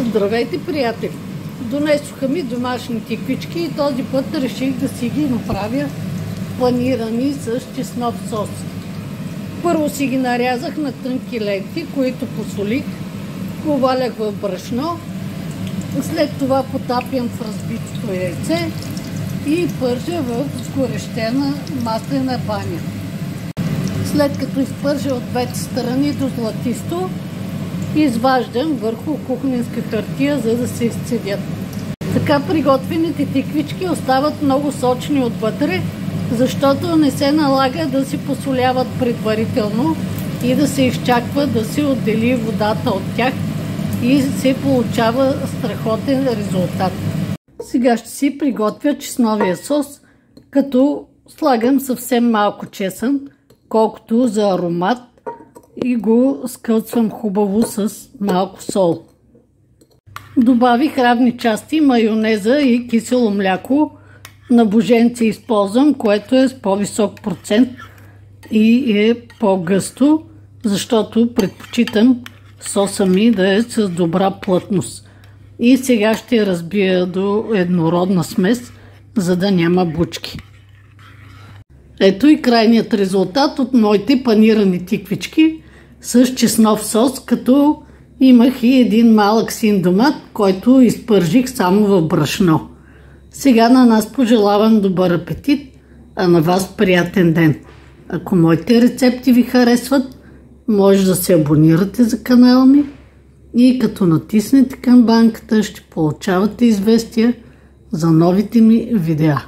Здравейте, приятели! Донесоха ми домашни тиквички и този път реших да си ги направя панирани с чеснов сос. Първо си ги нарязах на тънки ленти, които посолих, повалях в брашно, след това потапям в разбитото яйце и пържа в сгорещена маслена баня. След като изпържа от двете страни до златисто, изваждам върху кухненска хартия, за да се изцедят. Така приготвените тиквички остават много сочни отвътре, защото не се налага да се посоляват предварително и да се изчаква да се отдели водата от тях и се получава страхотен резултат. Сега ще си приготвя чесновия сос, като слагам съвсем малко чесън, колкото за аромат, и го скълцвам хубаво с малко сол. Добавих равни части майонеза и кисело мляко. На буженци използвам, което е с по-висок процент и е по-гъсто, защото предпочитам соса ми да е с добра плътност. И сега ще разбия до еднородна смес, за да няма бучки. Ето и крайният резултат от моите панирани тиквички с чеснов сос, като имах и един малък син домат, който изпържих само в брашно. Сега на нас пожелавам добър апетит, а на вас приятен ден. Ако моите рецепти ви харесват, може да се абонирате за канала ми и като натиснете камбанката ще получавате известия за новите ми видеа.